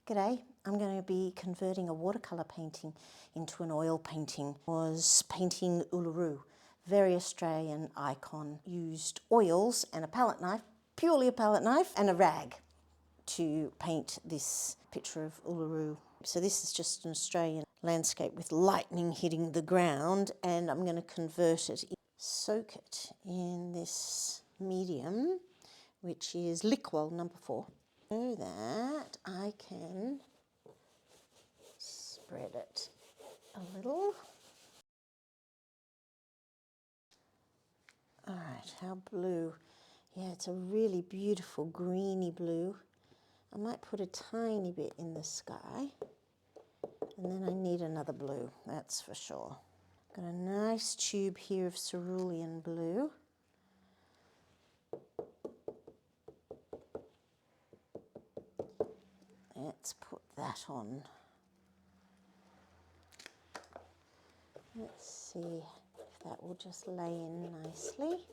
G'day, I'm going to be converting a watercolour painting into an oil painting. I was painting Uluru, very Australian icon. Used oils and a palette knife, purely a palette knife, and a rag to paint this picture of Uluru. So this is just an Australian landscape with lightning hitting the ground, and I'm going to convert it, soak it in this medium, which is Liquol number 4. So that I can spread it a little. All right, how blue. Yeah, it's a really beautiful greeny blue. I might put a tiny bit in the sky, and then I need another blue, that's for sure. Got a nice tube here of cerulean blue. Let's put that on. Let's see if that will just lay in nicely.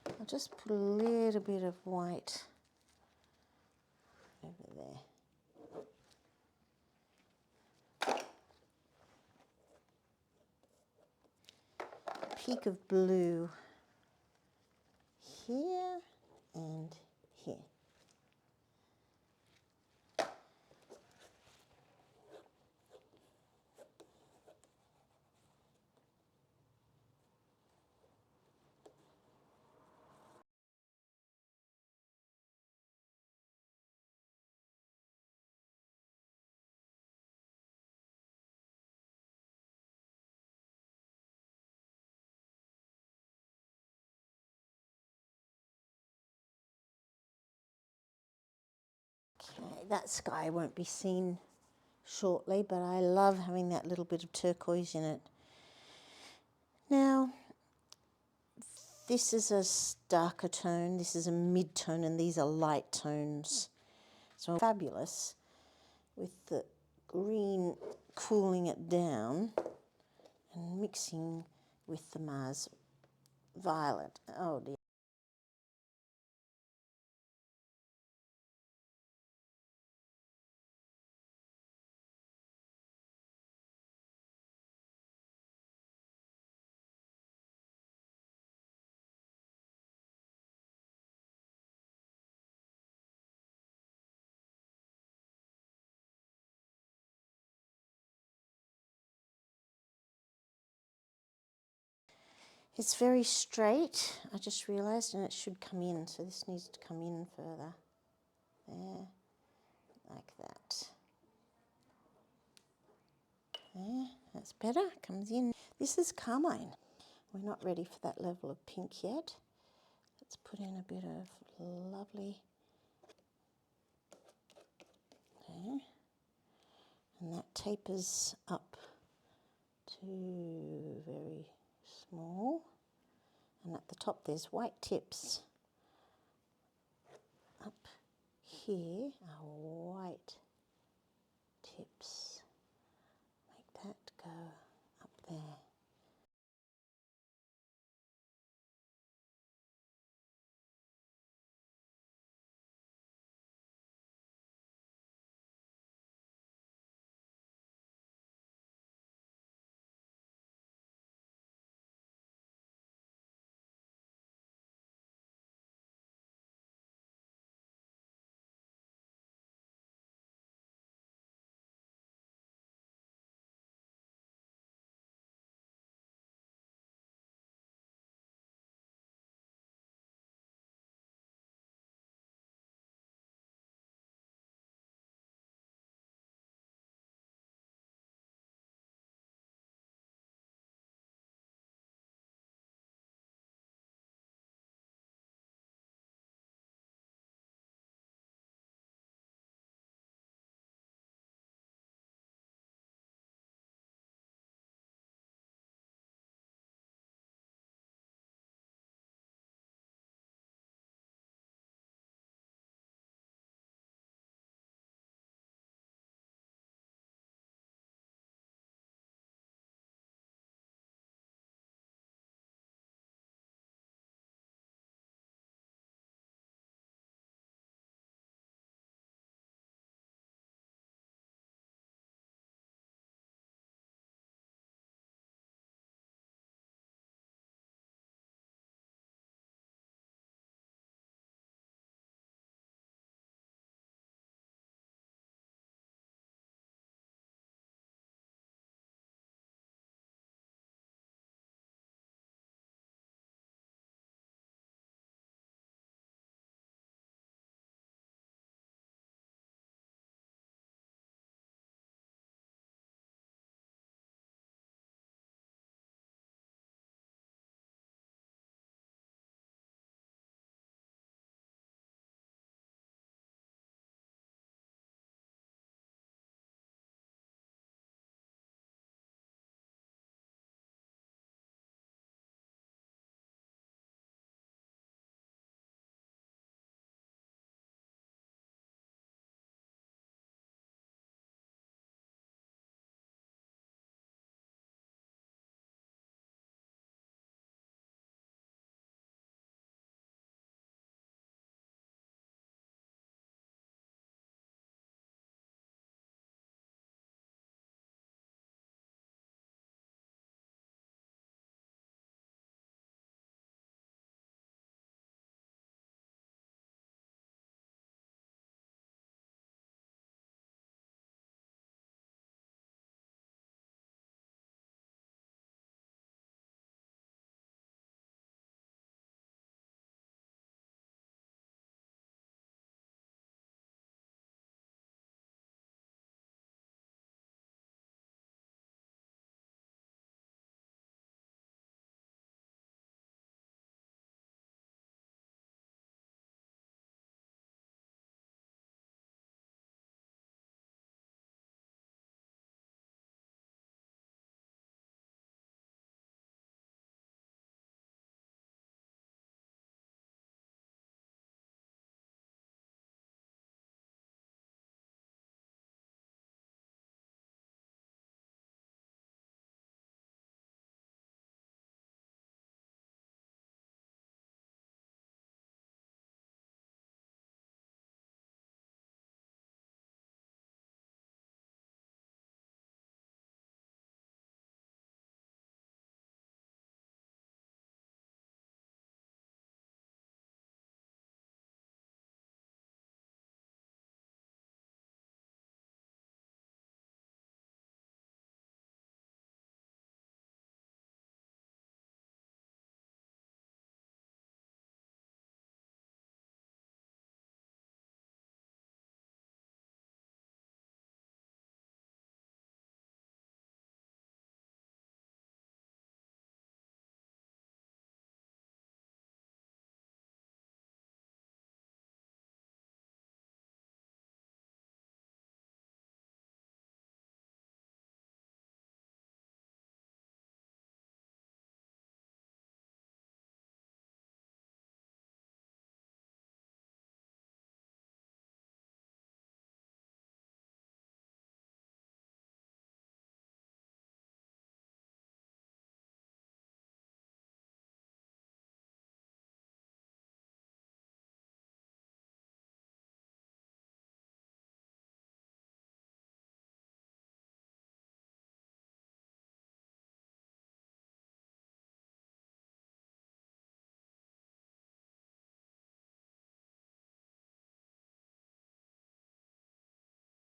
I'll just put a little bit of white over there. A peak of blue here and here. Okay, that sky won't be seen shortly, but I love having that little bit of turquoise in it. Now, this is a darker tone, this is a mid-tone, and these are light tones. So fabulous with the green cooling it down and mixing with the Mars violet. Oh dear. It's very straight, I just realised, and it should come in, so this needs to come in further. There, like that. There, that's better, comes in. This is carmine. We're not ready for that level of pink yet. Let's put in a bit of lovely, there. And that tapers up to very small. And at the top there's white tips. Up here are white tips. Make that go up there.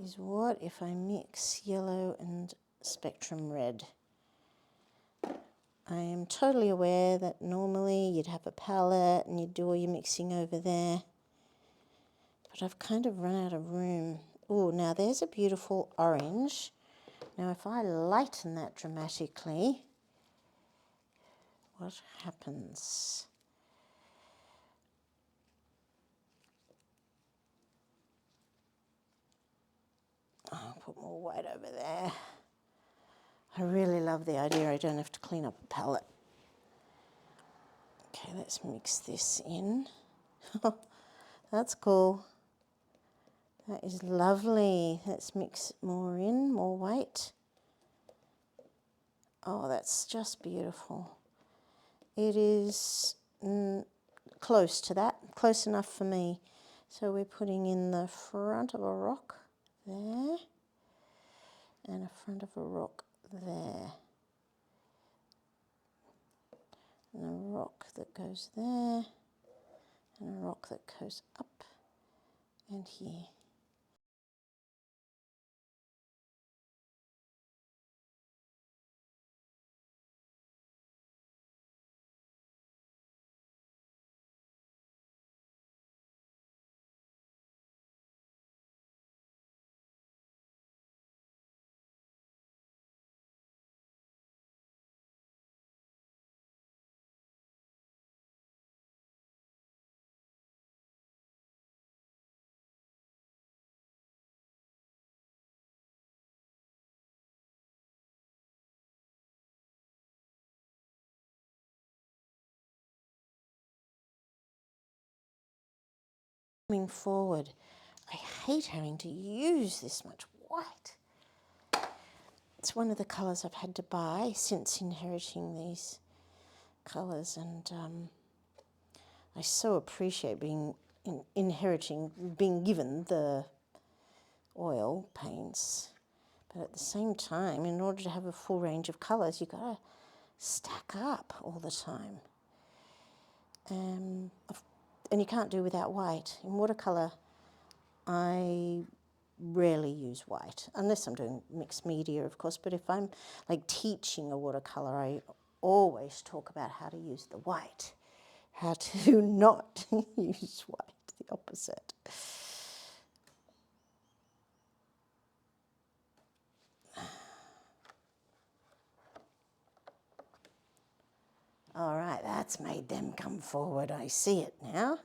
is what if I mix yellow and spectrum red. I am totally aware that normally you'd have a palette and you'd do all your mixing over there, but I've kind of run out of room. Oh, now there's a beautiful orange. Now if I lighten that dramatically, what happens? I'll put more white over there. I really love the idea I don't have to clean up a palette. Okay, let's mix this in. That's cool. That is lovely. Let's mix more in, more white. Oh, that's just beautiful. It is close to that, close enough for me. So we're putting in the front of a rock there and a front of a rock there. And a rock that goes there and a rock that goes up and here. Coming forward, I hate having to use this much white. It's one of the colours I've had to buy since inheriting these colours, and I so appreciate being being given the oil paints. But at the same time, in order to have a full range of colours, you've got to stack up all the time. And you can't do without white. In watercolour, I rarely use white, unless I'm doing mixed media, of course, but if I'm like teaching a watercolour, I always talk about how to use the white, how to not use white, the opposite. All right, that's made them come forward. I see it now.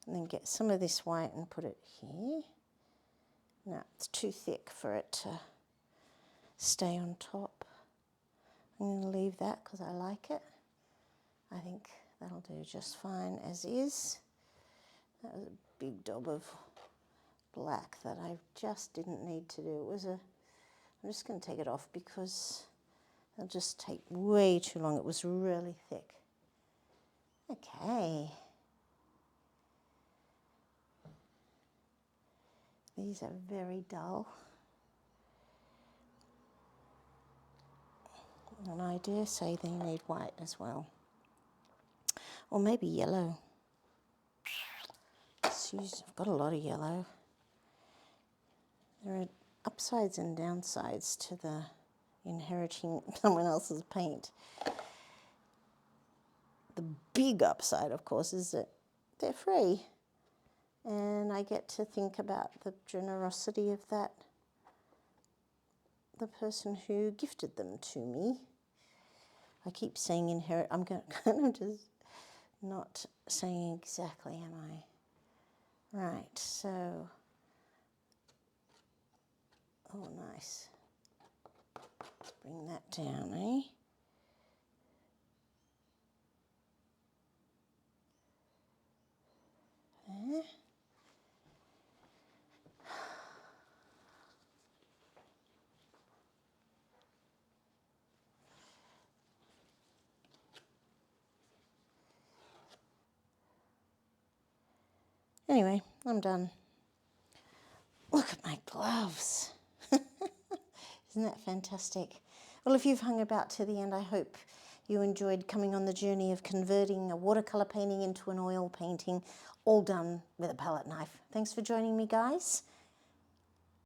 And then get some of this white and put it here. No, it's too thick for it to stay on top. I'm going to leave that because I like it. I think that'll do just fine as is. That was a big daub of black that I just didn't need to do. I'm just going to take it off because it'll just take way too long. It was really thick. Okay. These are very dull. And I dare say they need white as well. Or maybe yellow. I've got a lot of yellow. There are upsides and downsides to the inheriting someone else's paint. The big upside, of course, is that they're free. And I get to think about the generosity of the person who gifted them to me. I keep saying inherit. I'm going to kind of just not saying exactly, am I? Right, so, oh nice. Let's bring that down, eh? There. Anyway, I'm done. Look at my gloves. Isn't that fantastic? Well, if you've hung about to the end, I hope you enjoyed coming on the journey of converting a watercolour painting into an oil painting, all done with a palette knife. Thanks for joining me, guys.